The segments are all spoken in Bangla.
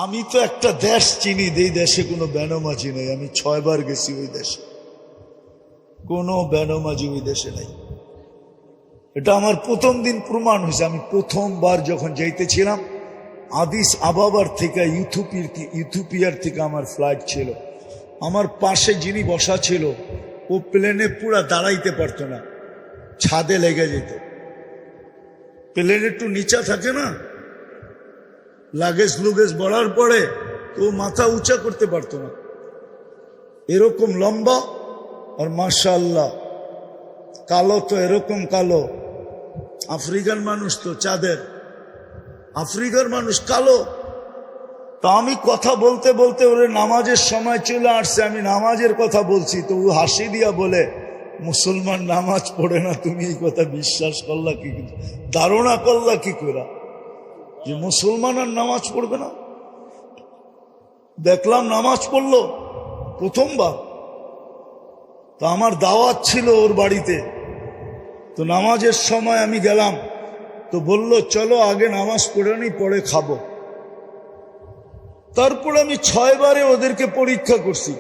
আমি তো একটা দেশ চিনি, এই দেশে কোনো বেনামাজি নেই। আমি 6 বার গেছি ওই দেশে, কোনো বেনামাজি ওই দেশে নেই। এটা আমার প্রথম দিন প্রমাণ হয়েছে। আমি প্রথমবার যখন যাইতেছিলাম আদিস আবাবার থেকে ইথিওপিয়ার থেকে আমার ফ্লাইট ছিল, আমার পাশে যিনি বসা ছিল ও প্লেনে পুরা দাঁড়াইতে পারতো না, ছাদে লেগে যেত। প্লেন একটু নিচা থাকে না, লাগেজ লুগেজ বড়ার পরে তো মাথা উঁচা করতে পারতো না, এরকম লম্বা। আর মাশাআল্লাহ কালো তো এরকম কালো, আফ্রিকার মানুষ তো চাঁদের, আফ্রিকার মানুষ কালো। তা আমি কথা বলতে বলতে ওরে নামাজের সময় চলে আসছে, আমি নামাজের কথা বলছি তো ও হাসি দিয়া বলে, মুসলমান নামাজ পড়ে না, তুমি এই কথা বিশ্বাস করলা কি, ধারণা করলা কি করে যে মুসলমান আর নামাজ পড়বে না? দেখলাম নামাজ পড়লো প্রথমবার। তো আমার দাওয়াত ছিল ওর বাড়িতে, তো নামাজের সময় আমি গেলাম, তো বলল চলো আগে নামাজ পড়ে নি পরে খাবো। তারপর আমি 6 বারে ওদেরকে পরীক্ষা করছি,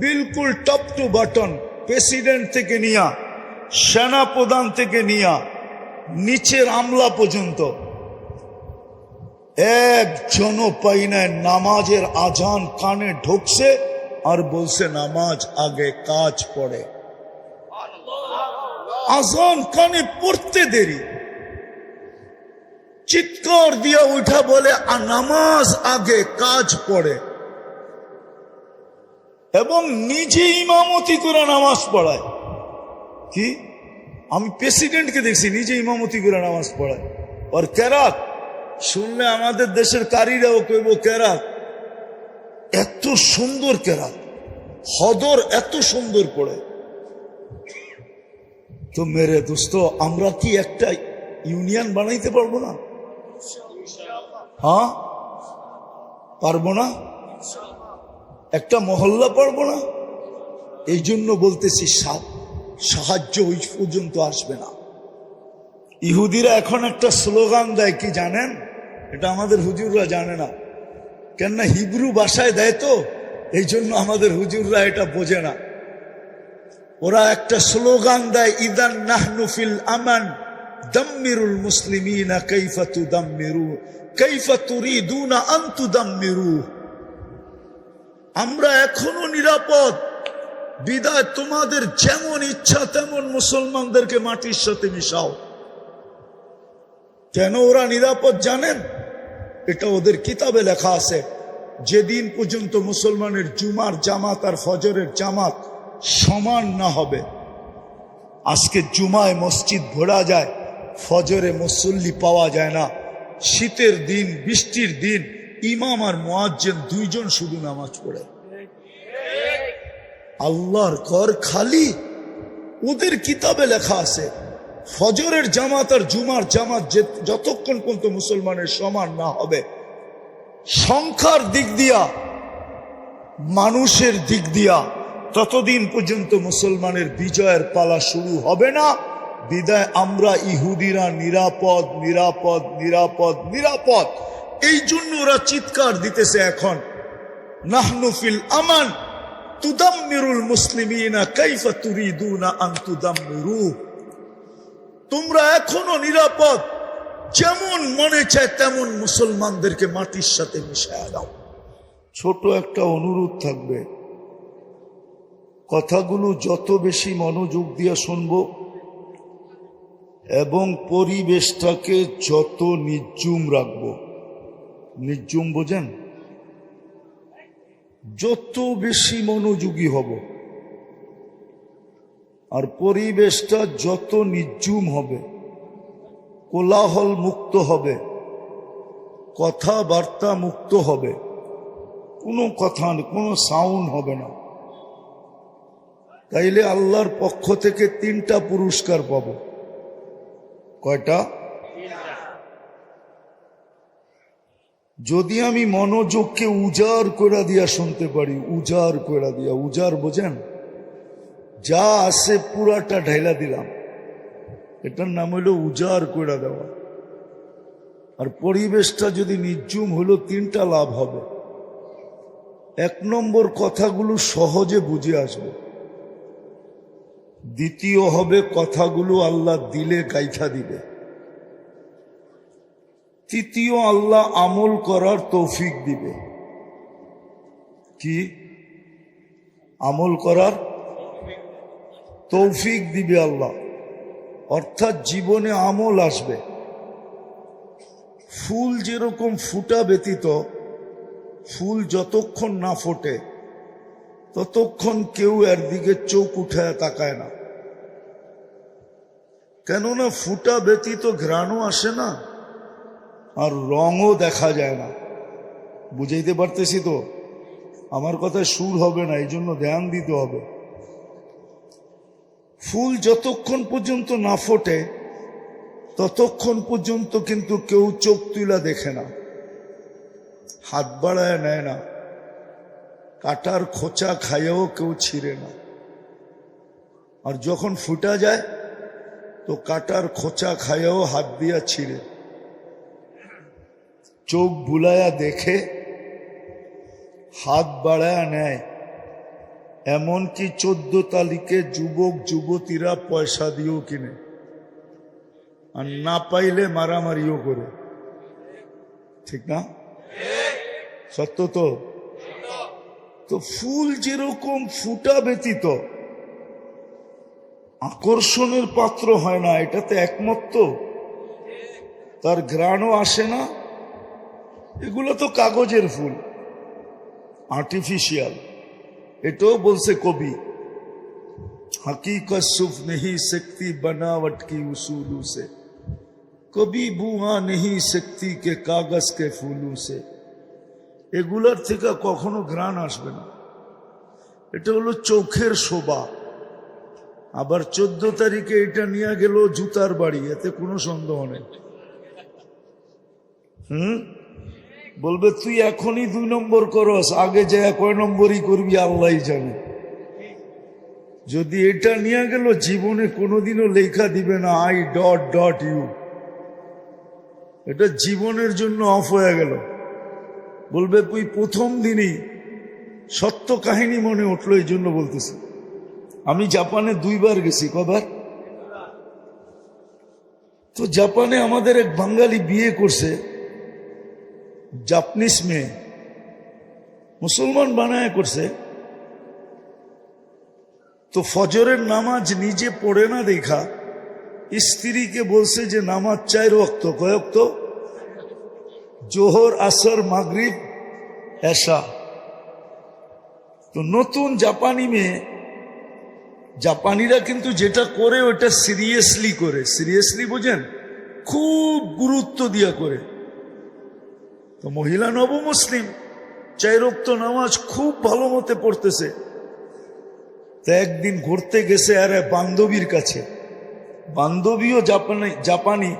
বিলকুল টপ টু বাটন, প্রেসিডেন্ট থেকে নিয়া, সেনা প্রধান থেকে নিয়া, নিচের আমলা পর্যন্ত একজনও পাই না নামাজের আজান কানে ঢুকছে আর বলছে নামাজ আগে কাজ পড়ে। আজান কানে পড়তে দেরি, চিৎকার দিয়া উঠা বলে নামাজ আগে কাজ পড়ে, এবং নিজে ইমামতি করে নামাজ পড়ায়। কি আমি প্রেসিডেন্টকে দেখছি নিজে ইমামতি করে নামাজ পড়ায়। আর কেরাত শুনলে আমাদের দেশের কারীরাও কইব কেরাত, এত সুন্দর কেরাত, হদর এত সুন্দর পড়ে। তো মেরে দোস্ত, আমরা কি একটা ইউনিয়ন বানাইতে পারবো না? হ্যাঁ পারবো না? একটা মহল্লা পারবো না? এই জন্য বলতেছি সাহায্য ওই পর্যন্ত আসবে না। ইহুদিরা এখন একটা স্লোগান দেয়, কি জানেন? এটা আমাদের হুজুররা জানে না, কেননা হিব্রু ভাষায় দেয় তো, এই জন্য আমাদের হুজুররা এটা বোঝে না। ওরা একটা স্লোগান দেয়, ইদান নাহনু ফিল আমান দাম্মিরুল মুসলিমিনা কাইফা তুদাম্মিরু কাইফা তুরিদুনা আন তুদাম্মিরু। আমরা এখনো নিরাপদ, বিদায় তোমাদের যেমন ইচ্ছা তেমন মুসলমানদেরকে মাটির সাথে মিশাও। কেন ওরা নিরাপদ জানেন? এটা ওদের কিতাবে লেখা আছে, যেদিন পর্যন্ত মুসলমানের জুমার জামাত আর ফজরের জামাত সমান না হবে। আজকে জুমায় মসজিদ ভরা যায়, ফজরে মুসল্লি পাওয়া যায় না। শীতের দিন, বৃষ্টির দিন ইমাম আর মুয়াজ্জিন 2 জন শুধু নামাজ পড়ে। আল্লাহর ঘর খালি। ওদের কিতাবে লেখা আছে ফজরের জামাত আর জুমার জামাত যতক্ষণ পর্যন্ত মুসলমানের সমান না হবে, সংখ্যার দিক দিয়া, মানুষের দিক দিয়া, ততদিন পর্যন্ত মুসলমানের বিজয়ের পালা শুরু হবে না। বিদায় আমরা ইহুদিরা নিরাপদ নিরাপদ নিরাপদ নিরাপদ। এই জন্য ওরা চিৎকার দিতেছে এখন, নাহনু ফিল আমান তুদাম্মিরুল মুসলিমিনা কাইফা তুরিদুনা আন তুদাম্মিরু। তোমরা এখনো নিরাপদ, যেমন মনে চায় তেমন মুসলমানদেরকে মাটির সাথে মিশায়া দাও। ছোট একটা অনুরোধ থাকবে, কথাগুলো যত বেশি মনোযোগ দিয়ে শুনবো এবং পরিবেশটাকে যত নির্জুম রাখবো, নির্জুম বোঝেন, যত বেশি মনোযোগী হব আর পরিবেশটা যত নির্জুম হবে, কোলাহল মুক্ত হবে, কথাবার্তা মুক্ত হবে, কোনো কথা নেই, কোনো সাউন্ড হবে না, তাইলে আল্লাহর পক্ষ থেকে 3টা পুরস্কার পাব। কয়টা? যদি আমি মনোযোগকে উজাড় করে দিয়া শুনতে পারি, উজাড় করে দিয়া, উজাড় বোঝেন, যা আছে পুরাটা ঢাইলা দিলাম, এটার নাম হইল উজাড় করে দেওয়া। আর পরিবেশটা যদি নির্জুম হলো, তিনটা লাভ হবে। এক নম্বর, কথাগুলো সহজে বুঝে আসবে। দ্বিতীয় হবে, কথাগুলো আল্লাহ দিলে গাইথা দিবে। তৃতীয়, আল্লাহ আমল করার তৌফিক দিবে। কি? আমল করার তৌফিক দিবে আল্লাহ, অর্থাৎ জীবনে আমল আসবে। ফুল যেরকম ফুটা ব্যতীত, ফুল যতক্ষণ না ফোটে ততক্ষণ কেউ এর দিকে চোখ উঠায় তাকায় না, কেননা ফুটা ব্যতীত ঘ্রাণও আসে না আর রঙও দেখা যায় না। বুঝাইতে পারতেছি তো? আমার কথায় সুর হবে না, এই জন্য ধ্যান দিতে হবে। ফুল যতক্ষণ পর্যন্ত না ফোটে ততক্ষণ পর্যন্ত কিন্তু কেউ চোখ তুলা দেখে না, হাত বাড়ায় নেয় না, কাটার খোঁচা খাইয়েও কেউ ছিঁড়ে না। আর যখন ফুটা যায় তো কাটার খোঁচা খাইয়েও হাত দিয়া ছিঁড়ে, চোখ বুলায়া দেখে, হাত বাড়ায়া নেয়। এমনকি 14 তারিখে যুবক যুবতীরা পয়সা দিয়েও কিনে, আর না পাইলে মারামারিও করে। ঠিক না? সত্য তো? তো ফুল যেরকম ফুটা ব্যতীত আকর্ষণের পাত্র হয় না, এটাতে একমত তো? তার ঘ্রাণও আসে না। এগুলো তো কাগজের ফুল, আর্টিফিশিয়াল। এটাও বলছে কবি, हकीकत सुफ नहीं सकती बनावट की उसूलों से, कभी बुआ नहीं सकती के कागज के फूलों से। এগুলার থেকে কখনো ঘ্রাণ আসবে না। এটা হলো চোখের শোভা। আবার 14 তারিখে এটা নিয়ে গেল জুতার বাড়ি, এতে কোনো সন্দেহ নেই। বলবে তুই এখনই 2 নম্বর করস, আগে যায় কয় নম্বরই করবি আল্লাহই জানে। যদি এটা নিয়ে গেল, জীবনে কোনোদিনও লেখা দিবে না I.U, এটা জীবনের জন্য অফ হয়ে গেল। বলবে তুই প্রথম দিনই সত্য কাহিনী মনে উঠলো, এই জন্য বলতেছি। আমি জাপানে 2 বার গেছি। কবার? তো জাপানে আমাদের এক বাঙালি বিয়ে করছে, জাপানিজ মেয়ে, মুসলমান বানায় করছে। তো ফজরের নামাজ নিজে পড়ে না দেখা স্ত্রীকে বলছে যে নামাজ 4 ওয়াক্ত। কয় ওয়াক্ত? জোহর, আসর, মাগরিব, এশা। তো নতুন জাপানি মেয়ে, জাপানিরা কিন্তু যেটা করে ওটা সিরিয়াসলি করে। সিরিয়াসলি বোঝেন? খুব গুরুত্ব দিয়া করে। তো মহিলা নবমুসলিম 4 ওয়াক্ত নামাজ খুব ভালো মতে পড়তেছে। তো একদিন ঘুরতে গেছে আর বান্ধবীর কাছে, বান্ধবীও জাপানি,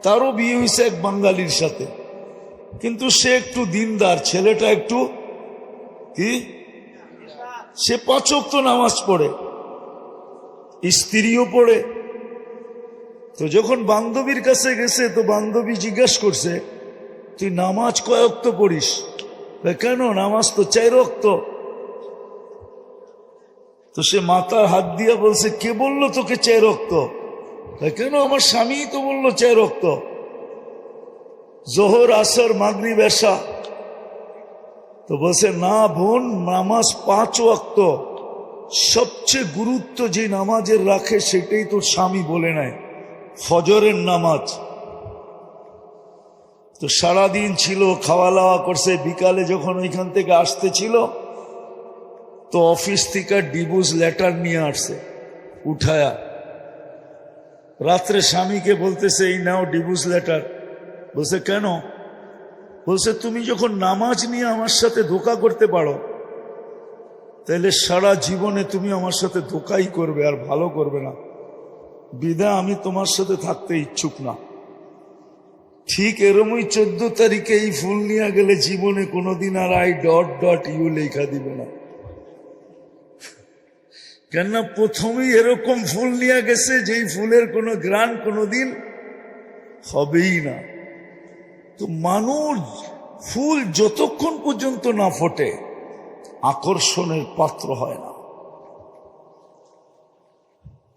তারও বিয়ে হয়েছে এক বাঙালির সাথে, কিন্তু সে একটু দিনদার, ছেলেটা একটু কি, সে 5 ওয়াক্ত নামাজ পড়ে, স্ত্রীও পড়ে। তো যখন বান্ধবীর কাছে গেছে তো বান্ধবী জিজ্ঞাসা করছে, তুই নামাজ কয় ওয়াক্ত পড়িস? কেন, নামাজ তো 4 ওয়াক্ত। তো সে মাথার হাত দিয়ে বলছে, কে বললো তোকে 4 ওয়াক্ত? কেন, আমার স্বামী তো বললো 4 ওয়াক্ত, জোহর, আসর, মাগরিব, এশা। তো বলছে, না বোন, নামাজ 5 ওয়াক্ত। সবচেয়ে গুরুত্ব যে নামাজের রাখে সেটাই তোর স্বামী বলে নাই, ফজরের নামাজ। তো সারাদিন ছিল, খাওয়া দাওয়া করছে। বিকালে যখন ওইখান থেকে আসতে ছিল তো অফিস থেকে ডিভোর্স লেটার নিয়ে আসছে উঠায়া। রাত্রে স্বামীকে বলতেছে, এই নাও ডিভোর্স লেটার। বলছে, কেন? বলছে, তুমি যখন নামাজ নিয়ে আমার সাথে ধোঁকা করতে পারো, তাহলে সারা জীবনে তুমি আমার সাথে ধোঁকাই করবে, আর ভালো করবে না। বিধায় আমি তোমার সাথে থাকতে ইচ্ছুক না। ঠিক এরমই 14 তারিখে এই ফুল নিয়ে গেলে জীবনে কোনোদিন আর I.U লেখা দিবে না। কেননা প্রথমেই এরকম ফুল নিয়ে গেছে যেই ফুলের কোনো ঘ্রাণ কোনোদিন হবেই না। তো মানুষ ফুল যতক্ষণ পর্যন্ত না ফোটে আকর্ষণের পাত্র হয় না।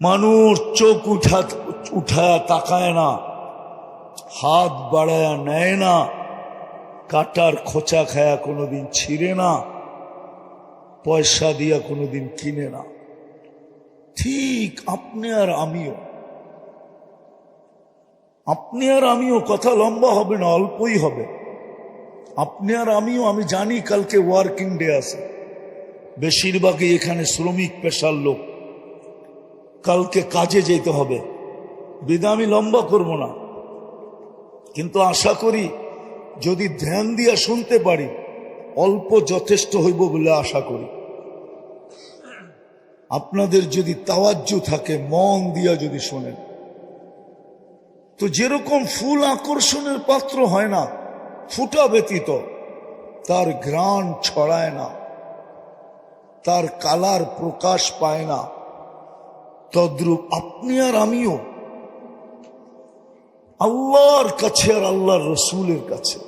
মানুষ চোখ উঠায় তাকায় না, হাত বাড়ায় নেয় না, কাটার খোঁচা খায়া কোনোদিন ছিঁড়ে না, পয়সা দিয়া কোনোদিন কিনে না। ঠিক আপনি আর আমিও কথা লম্বা হবে না, অল্পই হবে। আপনি আর আমিও, আমি জানি কালকে ওয়ার্কিং ডে আছে, বেশিরভাগই এখানে শ্রমিক পেশার লোক, কালকে কাজে যেতে হবে, বিধা আমি লম্বা করব না। কিন্তু আশা করি যদি ধ্যান দিয়া শুনতে পারি অল্প যথেষ্ট হইব বলে আশা করি। আপনাদের যদি তাওয়াজ্জু থাকে, মন দিয়া যদি শোনেন, তো যেরকম ফুল আকর্ষণের পাত্র হয় না ফুটা ব্যতীত, তার ঘ্রাণ ছড়ায় না, তার কালার প্রকাশ পায় না, তদ্রূপ আপনি আর আমিও আল্লাহর কাছে আর আল্লাহর রসুলের কাছে